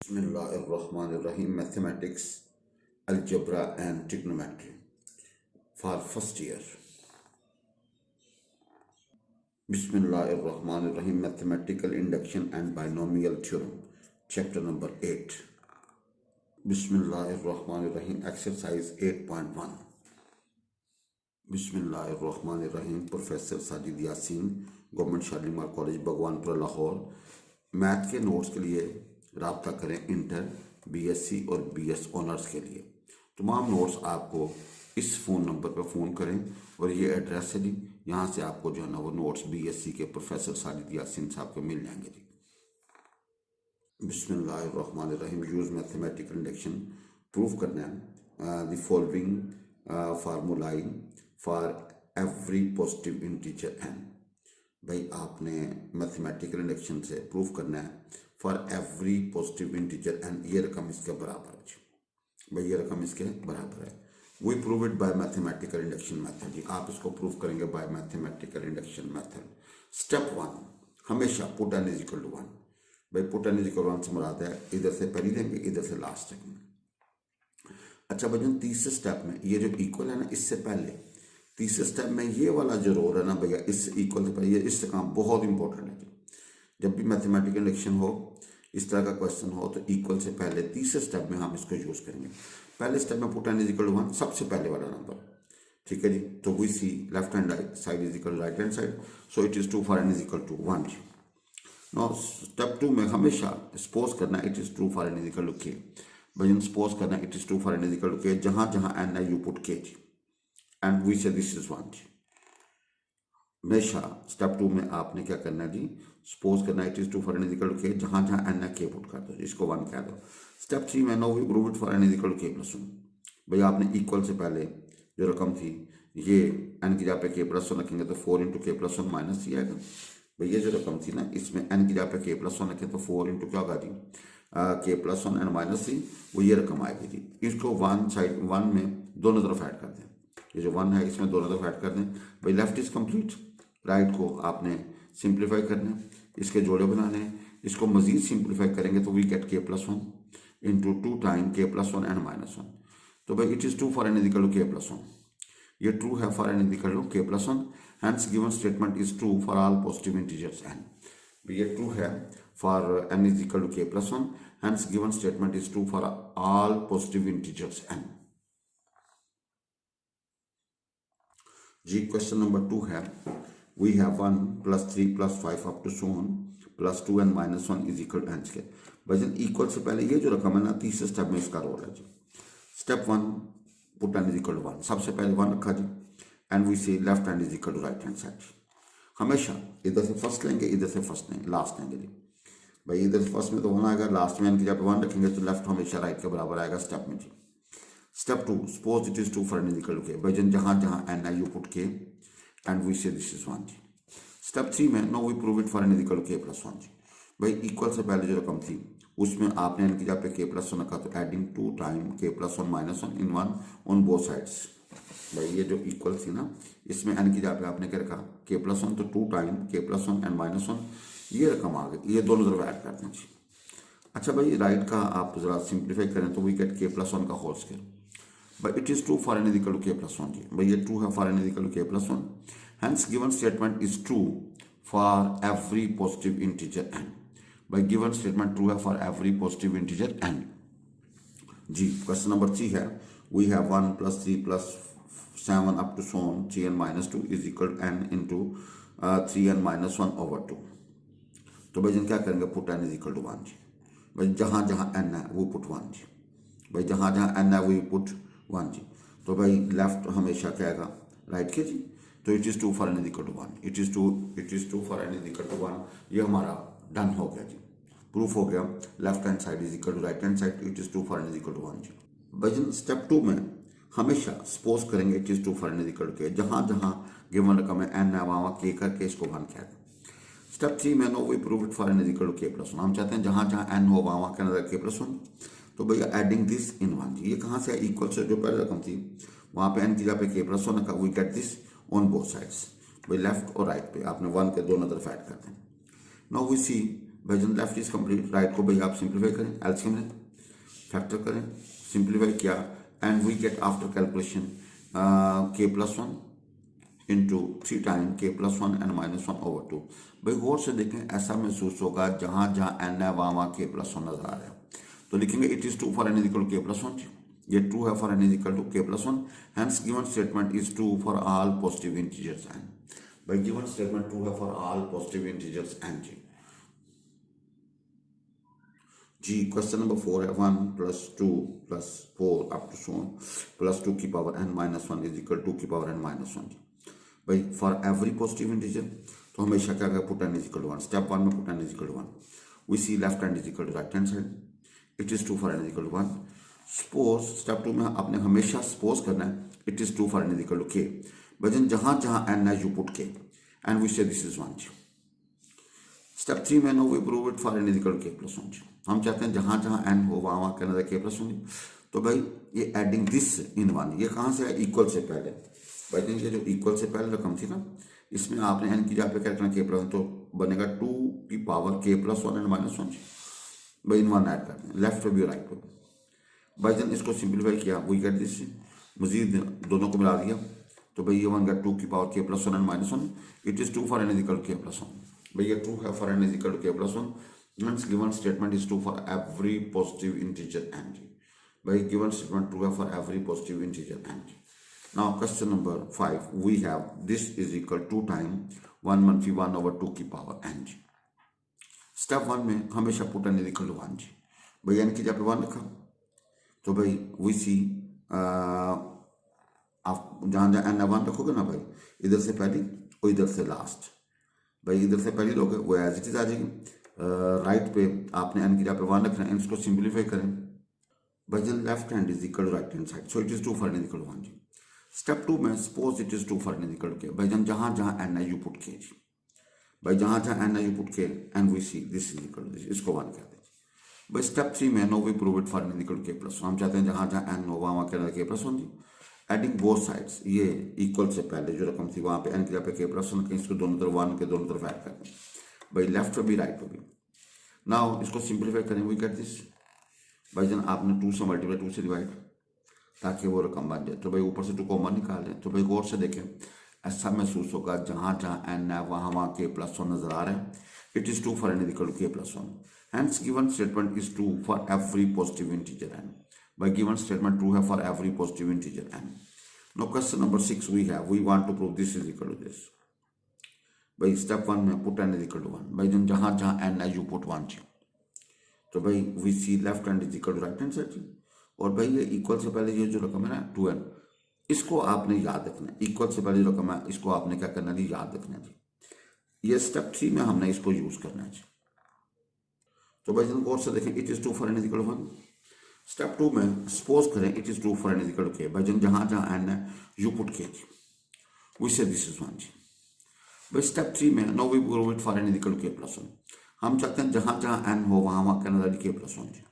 Bismillahirrahmanirrahim. Mathematics, Algebra and Trigonometry for first year. Bismillahirrahmanirrahim. Mathematical Induction and Binomial Theorem, Chapter number 8. Bismillahirrahmanirrahim. Exercise 8.1. Bismillahirrahmanirrahim. Professor Sajid Yasin, government Shalimar college Bhagwanpura Lahore. Math के notes के लिए राब्ता करें inter, BSc और BS honours के लिए। तमाम notes आपको इस फ़ोन नंबर पर फ़ोन करें और ये एड्रेस है जी, यहाँ से आपको जो है ना वो नोट्स बीएससी के प्रोफेसर साजिद यासीन साहब के मिल जाएंगे जी। बिस्मिल्लाहिर्रहमानिर्रहीम। Use mathematical induction. प्रूफ करना है the following formulae for every positive integer n. भाई आपने मैथमेटिकल इंडक्शन से प्रूफ करना है for every positive integer n, ये रकम इसके बराबर है भाई, ये रकम इसके बराबर है। We prove it by mathematical induction method जी। आप इसको प्रूफ करेंगे by mathematical induction method. Step 1, हमेशा put n is equal to 1। भाई put n is equal to 1 से मुराद है इधर से पहली देंगे, इधर से लास्ट देंगे। अच्छा भाई तीसरे स्टेप में ये जो इक्वल है ना, इससे पहले तीसरे स्टेप में ये वाला जो रोल है ना भैया, इस इक्वल से पहले ये इससे काम बहुत इंपॉर्टेंट है। जब भी मैथमेटिकल इंडक्शन हो, इस तरह का क्वेश्चन हो, तो इक्वल से पहले तीसरे स्टेप में हम इसको यूज करेंगे। पहले स्टेप में put n is equal to 1, सबसे पहले वाला नंबर, ठीक है जी। तो we see left hand side is equal to right hand side, so it is 2 for n is equal to 1 जी। नाउ स्टेप 2 में हमेशा सपोज करना it is true for n is equal to k. भाई suppose करना it is true for n is equal to k, जहां जहां n है you put k जी, and we say this is 1 जी। हमेशा स्टेप 2 में आपने क्या करना है जी, सपोज करना it is true for n is equal to k, जहां जहां एन है के पुट कर दो, इसको 1 कह दो। स्टेप 3 में now we prove it for n is equal to k plus 1। भाई आपने इक्वल से पहले जो रकम थी, ये एन की जगह पे के प्लस 1 रखेंगे तो 4 इंटू के प्लस 1 माइनस ही आएगा। भाई ये जो रकम थी ना, इसमें एन की जगह पे के प्लस 1 रखें तो 4 इंटू क्या होगा जी, के प्लस 1 एंड माइनस 3, वो ये रकम आएगी जी। इसको 1 साइड 1 में दोनों तरफ ऐड कर दें, ये जो 1 है इसमें दोनों तरफ ऐड कर दें। भाई लेफ्ट इज कंप्लीट, राइट को आपने सिंप्लीफाई करना है, इसके जोड़े बनाने हैं। इसको मजीद सिंप्लीफाई करेंगे तो we get k plus 1 into 2 time k plus 1 and minus 1। तो भाई it is true for n is equal to k plus 1, ये ट्रू है for n is equal to k plus 1। Hence given statement is true for all positive integers n. ये true है for n is equal to k plus 1, hence given statement is true for all positive integers n जी। Question number 2 है we have 1 plus 3 plus 5 up to so on plus 2 and minus 1 is equal to n square। वजन equal से पहले ये जो रकम है ना, तीसरे स्टेप में इसका रोल है जी। Step 1 put n is equal to 1, सबसे पहले 1 रखा जी, and we say left hand is equal to right hand side. हमेशा इधर से फर्स्ट लेंगे, इधर से फर्स्ट लेंगे, लास्ट लेंगे जी। भाई इधर से फर्स्ट में तो 1 आएगा, लास्ट में एन की जगह 1 रखेंगे तो लेफ्ट हमेशा राइट के बराबर आएगा स्टेप में जी। Step 2 suppose it is true for n is equal to k. भाई जहां जहां एन है you put k and we say this is 1 जी। स्टेप 3 में now we prove it for n is equal to k plus 1 जी। भाई equal से पहले जो रकम थी उसमें आपने एन की जगह पे के प्लस 1 रखा, तो adding 2 time k plus 1 minus 1 in 1 on both sides. भाई ये जो इक्वल थी ना, इसमें एन की जगह पे आपने क्या रखा, के प्लस 1, तो 2 time k plus 1 and minus 1, ये रकम आ गई, ये दोनों तरफ ऐड कर दें जी। अच्छा भाई राइट का आप जरा सिंप्लीफाई करें तो वी गेट के प्लस 1 का होल स्क्वायर। भाई it is true for n is equal to k plus 1 जी। भाई ये ट्रू है for n is equal to k plus 1, hence given statement is true for every positive integer n। by given statement true है for every positive integer n जी। Question number 3 है we have 1 plus 3 plus 7 up to so on 3n minus 2 is equal to n into 3n minus 1 over 2। तो भाई क्या करेंगे, put n is equal to 1 जी। भाई जहां जहां n है वो पुट 1 जी। भाई जहां जहां n है वो पुट 1 जी। तो भाई लेफ्ट हमेशा क्या आएगा, राइट के जी। तो it is true for n is equal to 1, it is true for n is equal to 1। ये हमारा डन हो गया जी, प्रूफ हो गया। Left hand side is equal to right hand side, it is true for n is equal to 1 जी। भाई step 2 में हमेशा सपोज करेंगे it is true for n is equal to k, जहां जहां गिवन रकम है एन है वहां के करके इसको 1 कह दें। स्टेप 3 में now we prove it for n is equal to k plus 1। हम चाहते हैं जहां जहां एन हो वहां के अंदर के प्लस 1। तो भैया एडिंग दिस इन 1 जी। ये कहां से इक्वल से जो पहले रकम थी वहां पे एन की जगह पे के प्लस 1 रखा, we get this on both sides. भाई लेफ्ट और राइट पे आपने 1 के दोनों तरफ ऐड कर दें। नाउ वी सी भाईजान लेफ्ट इज कंप्लीट, राइट को भाई आप सिंप्लीफाई करें, एलसीएम लें, फैक्टर करें, सिंप्लीफाई किया and we get after calculation k+1 into 3 time k+1 and -1/2। भाई गौर से देखें, ऐसा महसूस होगा जहां जहां n है वहां k+1 नजर आ रहा है, तो लिखेंगे it is true for n equal to k+1। ये ट्रू है for n equal to k+1, hence given statement is true for all positive integers n। भाई गिवन स्टेटमेंट ट्रू है for all positive integers n जी। Question number 4 है 1 + 2 + 4 up to so +2 की power n -1 is equal to की power n -1 जी। भाई for every positive integer तो हमेशा क्या करें, put n is equal to 1। Step 1 में put n is equal to 1, we see left hand is equal to right hand side, it is true for n is equal to 1। Suppose step 2 में आपने हमेशा suppose करना है it is true for n is equal to k। भाई जहां जहां n है you put k and we say this is 1 जी। स्टेप 3 में now we prove it for n is equal to k+1। हम चाहते हैं जहां जहां n हो वहां वहां कहना था k+1। तो भाई ये एडिंग दिस इन 1, ये कहां से है, इक्वल से पहले। भाई ये जो इक्वल से पहले रकम थी ना, इसमें आपने n की जगह पे क्या करना k+1, तो बनेगा 2 की पावर k+1 एंड -1। भाई इन 1 ऐड करते हैं, लेफ्ट पे भी राइट पे। भाई जन इसको सिंप्लीफाई किया, वी गेट दिस, मजीद दोनों को मिला दिया, तो भाई ये 1 गेट 2 की power k+1 and -1, it is true for n is equal to k+1। भैया ट्रू है for n is equal to k+1, hence given statement is true for every positive integer n। भाई given statement true है for every positive integer n। now question number 5 we have this is equal to time 1 - 1/2 की power n। Step 1 में हमेशा put n is equal to 1 जी। भाई n की जगह पे 1 रखा, तो भाई वी सी आप जहां जहां n 1 रखोगे ना भाई, इधर से पहली और इधर से लास्ट। भाई इधर से पहली लोगे वो एज इट इज आ जाएगी, राइट पे आपने n की जगह पे 1 रखना है, इसको सिंप्लीफाई करें। भाई जन left hand is equal to right hand side, so it is true for n is equal to 1 जी। स्टेप 2 में suppose it is true for n is equal to k। भाई जन जहां जहां n है यू पुट k जी। भाई जहां जहां n है you put k and we see this is equal to this, इसको 1 कहते हैं। भाई स्टेप 3 में now we prove it for n is equal to k+1। हम चाहते हैं जहां जहां n हो वहां वहां कहना k+1 जी। एडिंग बोथ साइड्स, ये इक्वल से पहले जो रकम थी वहां पे n की जगह पे k+1 के, इसको दोनों तरफ 1 के दोनों तरफ ऐड करते हैं। भाई लेफ्ट पे भी राइट पे भी। नाउ इसको सिंप्लीफाई करें, वी गेट दिस। भाई जन आपने 2 से मल्टीप्लाई 2 से डिवाइड, ताकि वो रकम बन जाए। तो भाई ऊपर से 2 कॉमन निकाल लें, तो भाई गौर से देखें, ऐसा महसूस होगा जहां जहां n है वहां वहां k+1 नजर आ रहा है। It is true for n is equal to k+1, hence given statement is true for every positive integer n। भाई गिवन स्टेटमेंट ट्रू है for every positive integer n। Now question number 6 we want to prove this is equal to this. भाई step 1 में put n is equal to 1। भाई जहां जहां n है you put 1 जी। तो भाई we see left hand is equal to right hand side जी। और भाई ये इक्वल से पहले ये जो रकम है ना 2n, इसको आपने याद रखना है। इक्वल से पहले जो रकम है इसको आपने क्या करना है, याद रखना है जी। ये स्टेप 3 में हमने इसको यूज करना है जी। तो भाई गौर से देखें, it is true for n is equal to 1। Step 2 में सपोज करें it is true for n is equal to k। भाई जहां जहां n है यू पुट k जी, वी से दिस इज 1 जी। भाई स्टेप 3 में now we prove it for n is equal to k+1। हम चाहते हैं जहां जहां n हो वहां वहां कहना था k+1 जी।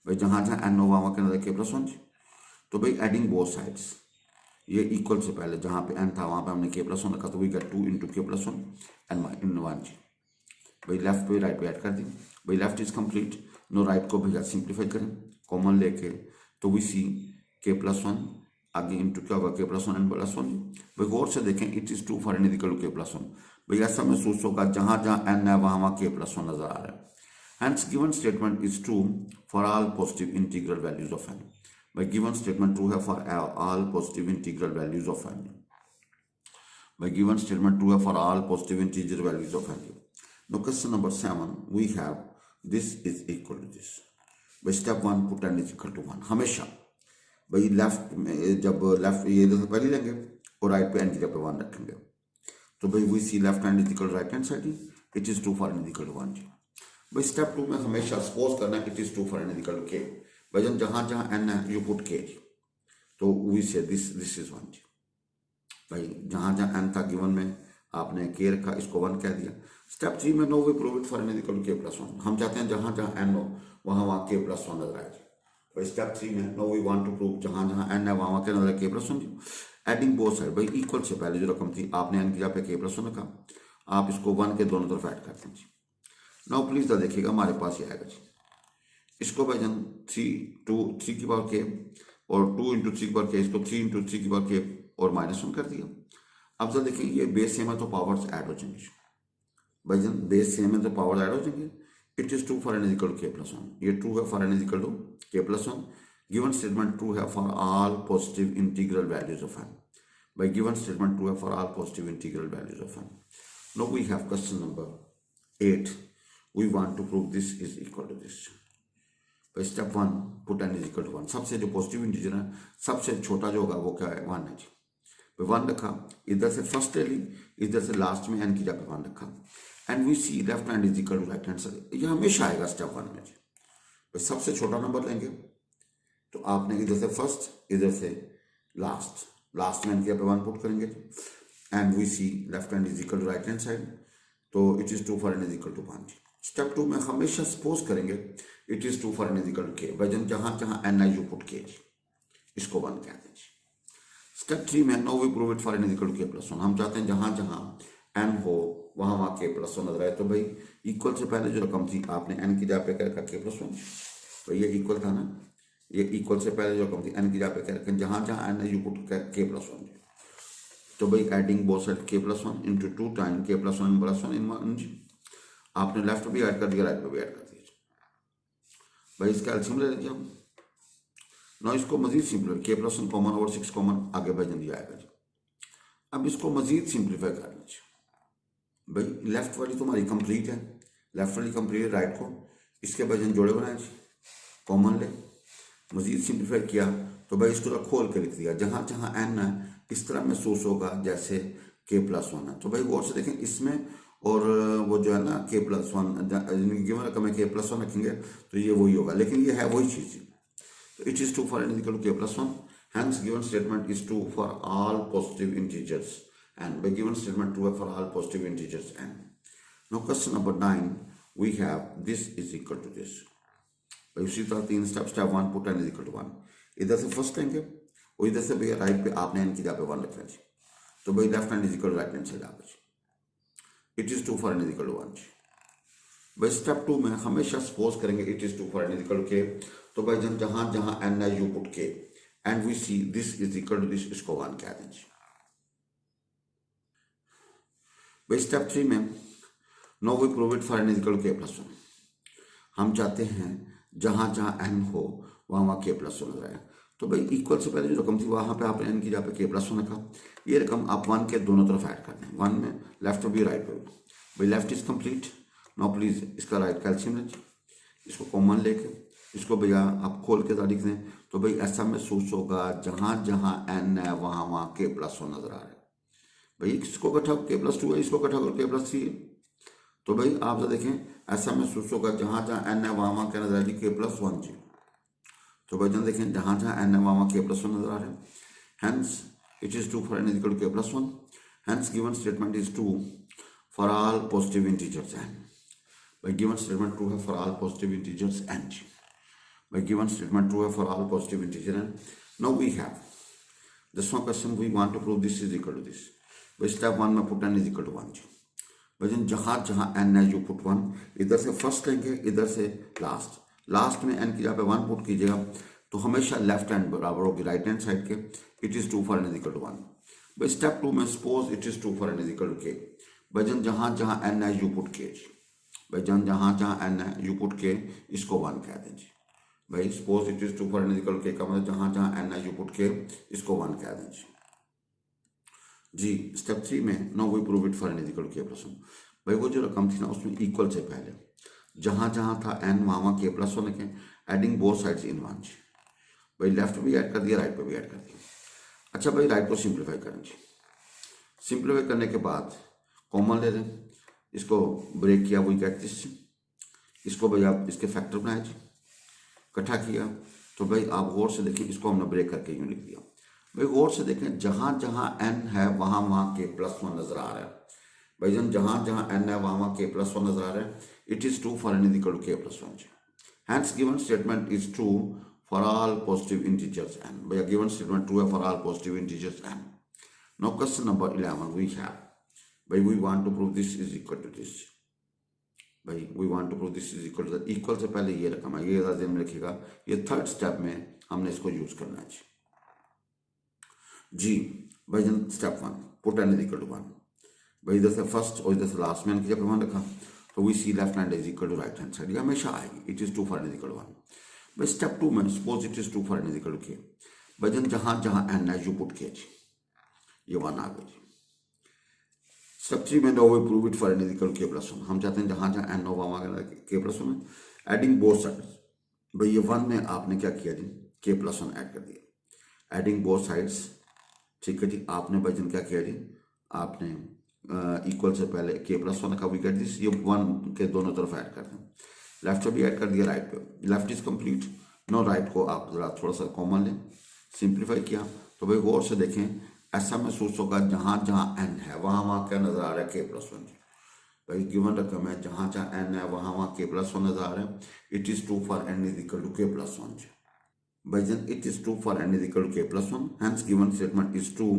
भाई जहां जहां n हो वहां वहां कहना था k+1 जी। तो भाई एडिंग बोथ साइड्स, ये इक्वल से पहले जहां पे n था वहां पे हमने k+1 रखा, तो we get 2 into k+1 and 1 जी। भाई लेफ्ट पे राइट पे ऐड कर दी। भाई left is complete, now right को भैया सिंप्लीफाई करें, कॉमन लेके, तो वी सी k+1 आगे इंटू क्या होगा k+1 एंड +1। भाई गौर से देखें, it is true for n is equal to k+1। भाई ऐसा महसूस होगा जहां जहां n है वहां वहां k+1 नजर आ रहा है। Hence given statement is true for all positive integral values of n। By given statement true है for all positive integral values of n। By given statement true है for all positive integer values of n। Now question number 7 we have this is equal to this। By step 1 put n is equal to 1। हमेशा भाई left में जब left ये इधर से पहले लेंगे और राइट पे n की जगह पे 1 रखेंगे, तो भाई we see left hand is equal to right hand side, it is true for n is equal to 1 जी। भाई स्टेप 2 में हमेशा सपोज करना है it is true for n is equal to k। भाई जहां जहां n है यू पुट k, तो वी से दिस इज 1 जी। भाई जहां जहां n था गिवन में आपने k रखा, इसको 1 कह दिया। स्टेप 3 में now we prove it for n is equal to k+1। हम चाहते हैं जहां जहां n हो वहां वहां k+1 नजर आए। भाई स्टेप 3 में now we want to prove जहां जहां n है वहां वहां क्या नजर आए k+1 जी। एडिंग बोथ साइड, भाई इक्वल से पहले जो रकम थी आपने n की जगह पे k+1 रखा, आप इसको 1 के दोनों तरफ ऐड करते हैं जी। नाउ प्लीज द देखिएगा हमारे पास ये आएगा जी, इसको भाई जन 3 की पावर के और 2 इंटू 3 की पावर के, इसको 3 इंटू 3 की पावर के और -1 कर दिया। अब जब देखिए ये बेस सेम है तो पावर्स ऐड हो जाएंगे भाई जन, बेस सेम है तो पावर ऐड हो जाएंगे। It is true for n is equal to k+1, ये ट्रू है for n is equal to k+1। Given statement true है for all positive integral values of n, by given statement true for all positive integral values of n. Now we have question number 8. We want to prove this is equal to this. By step 1 put n is equal to 1. सबसे जो positive integer है सबसे छोटा जो होगा वो क्या है 1 है जी। भाई 1 रखा, इधर से फर्स्ट ले ली, इधर से लास्ट में n की जगह 1 रखा, and we see left hand is equal to right hand side. ये हमेशा आएगा स्टेप 1 में जी। भाई सबसे छोटा नंबर लेंगे तो आपने इधर से फर्स्ट, इधर से लास्ट में इनके 1 पुट करेंगे and we see left hand is equal to right hand side, तो it is true for n is equal to 1। Step 2 में हमेशा सपोज करेंगे it is true for n is equal to k, भाई जहां जहां N I you put के इसको 1 कहते हैं। स्टेप 3 में now we prove it for n is equal to k+1। हम चाहते हैं जहां जहां n हो वहां वहां k+1 नजर आए, तो भाई इक्वल से पहले जो रकम थी आपने n की जगह पे क्या रखा k+1, भाई ये इक्वल था ना, ये इक्वल से पहले जो रकम थी n की जगह पे क्या रखें, जहां जहां n यू पुट k+1, तो भाई adding both side k+1 into 2 time k+1 + 1 इन 1 जी। आपने लेफ्ट भी ऐड कर दिया, राइट पे भी ऐड कर दिया भाई। इसका एलसीएम ले लीजिए हम ना, इसको मजीद सिंपल k+1 कॉमन और 6 कॉमन आगे भाई जल्दी आएगा जी। अब इसको मजीद सिंप्लीफाई कर लीजिए भाई, लेफ्ट वाली तो हमारी कंप्लीट है, लेफ्ट वाली कंप्लीट है, राइट को इसके वजन जोड़े बनाए जी, कॉमन ले, मजीद सिंप्लीफाई किया तो भाई इसको खोल के लिख दिया, जहां जहां n है इस तरह महसूस होगा जैसे k+1 है। तो भाई गौर से देखें इसमें और वो जो है ना k+1 गिवन रकम में k+1 रखेंगे तो ये वही होगा, लेकिन ये है वही चीज। तो it is true for n equal to k+1, hence given statement is true for all positive integers and by given statement true for all positive integers n. Now question number 9 we have this is equal to this। भाई उसी तरह 3 step, step 1 put n is equal to 1, इधर से first लेंगे और इधर से भैया राइट पे आपने n की जगह पे 1 रखना जी, तो भाई left hand is equal to right hand side आगे जी। It is true for n is equal to 1 जी। भाई स्टेप 2 में हमेशा सपोज करेंगे it is true for n is equal to k, तो भाई जहां जहां n है you put k and we see this is equal to this, इसको 1 कह दें जी। भाई स्टेप 3 में now we prove it for n is equal to k+1। हम चाहते हैं जहां जहां n हो वहां वहां k+1 नजर आए, तो भाई इक्वल से पहले जो रकम थी वहां पे आपने n की जगह पे k+1 रखा, ये रकम आप 1 के दोनों तरफ ऐड कर दें, 1 में लेफ्ट पे भी राइट पे भी। भाई left is complete, now please इसका राइट कैल्शियम लें, इसको कॉमन लेके इसको भैया आप खोल के लिख दें, तो भाई ऐसा महसूस होगा जहां जहां n है वहां वहां k+1 नजर आ रहा है। भाई इसको इकट्ठा k+2 है, इसको इकट्ठा k+3 है, तो भाई आप जो देखें ऐसा महसूस होगा जहां जहां n है वहां वहां क्या नजर आ रही k+1 जी। तो भाई देखें जहां जहां n है वहां वहां k+1 नजर आ रहा है, hence it is true for n is equal to k+1, hence given statement is true for all positive integers n। भाई गिवन स्टेटमेंट ट्रू है for all positive integers n जी। By given statement true for all positive integers n. Now we have this one question, we want to prove this is equal to this। by step 1 में put n is equal to 1 जी। भाई जहां जहां n है you put 1, इधर से first लेंगे इधर से लास्ट में n की जगह पे 1 पुट कीजिएगा तो हमेशा लेफ्ट हैंड बराबर होगी राइट हैंड साइड के, it is true for n is equal to 1। भाई स्टेप 2 में suppose it is true for n is equal to k, भाई जहां जहां n है you put k जी। भाई जहां जहां n है you put k, इसको 1 कह दें जी। भाई suppose it is true for n is equal to k का मतलब जहां जहां n है यू पुट k, इसको 1 कह दें जी। स्टेप 3 में now we prove it for n is equal to k+1। भाई वो जो रकम थी ना उसमें इक्वल से पहले जहां जहां था n वहां वहां k+1 के, एडिंग बोथ साइड्स इन 1 जी। भाई लेफ्ट भी ऐड कर दिया, राइट पे भी ऐड कर दिया। अच्छा भाई राइट को सिंप्लीफाई करें जी, सिंप्लीफाई करने के बाद कॉमन ले लें, इसको ब्रेक किया वही कहते हैं, इसको भाई आप इसके फैक्टर बनाए जी, इकट्ठा किया तो भाई आप गौर से देखें इसको हमने ब्रेक करके यूं लिख दिया। भाई गौर से देखें जहां जहां n है वहां वहां k+1 नजर आ रहा है, भाई जहां जहां n है वहां वहां k+1 नजर आ रहा है, it is true for n is equal to k+1। Hence given statement is true for all positive integers n। भाई गिवन स्टेटमेंट ट्रू है for all positive integers n। Now question number 11 we have, भाई we want to prove this is equal to this. भाई we want to prove this is equal to, equal से पहले ये रकम है, ये ध्यान में रखिएगा, ये थर्ड स्टेप में हमने इसको यूज करना है जी। भाई जन step 1, put n is equal to 1। भाई इधर से फर्स्ट और इधर से लास्ट में n की जगह 1 रखा, तो we see left hand is equal to right hand side, ये हमेशा आएगी। It is 2 for n is equal to 1। भाई स्टेप 2 में suppose it is 2 for n is equal to k। भाई जन जहां जहां n है यू पुट k जी, ये 1 आ गई जी। स्टेप 3 में now we prove it for n is equal to k plus 1। हम चाहते हैं जहां जहां n हो वहां k प्लस 1 है। एडिंग बोथ साइड्स, भाई ये 1 में आपने क्या किया जी, k प्लस 1 ऐड कर दिया। एडिंग बोथ साइड्स, ठीक है जी। आपने भाई जन क्या किया जी, आपने इक्वल से पहले k प्लस 1 का वी गेट दिस, ये 1 के दोनों तरफ ऐड कर दें। लेफ्ट से भी ऐड कर दिया राइट पे, left is complete. Now right को आप जरा थोड़ा सा कॉमन लें, सिंप्लीफाई किया तो भाई गौर से देखें, ऐसा महसूस होगा जहां जहां n है वहां वहां क्या नजर आ रहा है, k प्लस 1। भाई गिवन रकम है, जहां जहां n है वहां वहां k प्लस 1 नजर आ रहा है। It is 2 for n is equal to k plus 1। By then it is true for n is equal to k plus 1. Hence given statement is true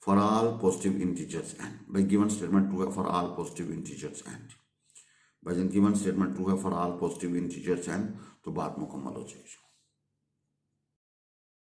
for all positive integers n. By given statement true है for all positive integers n. By then given statement true है for all positive integers n, तो बात मुकम्मल हो जाएगी।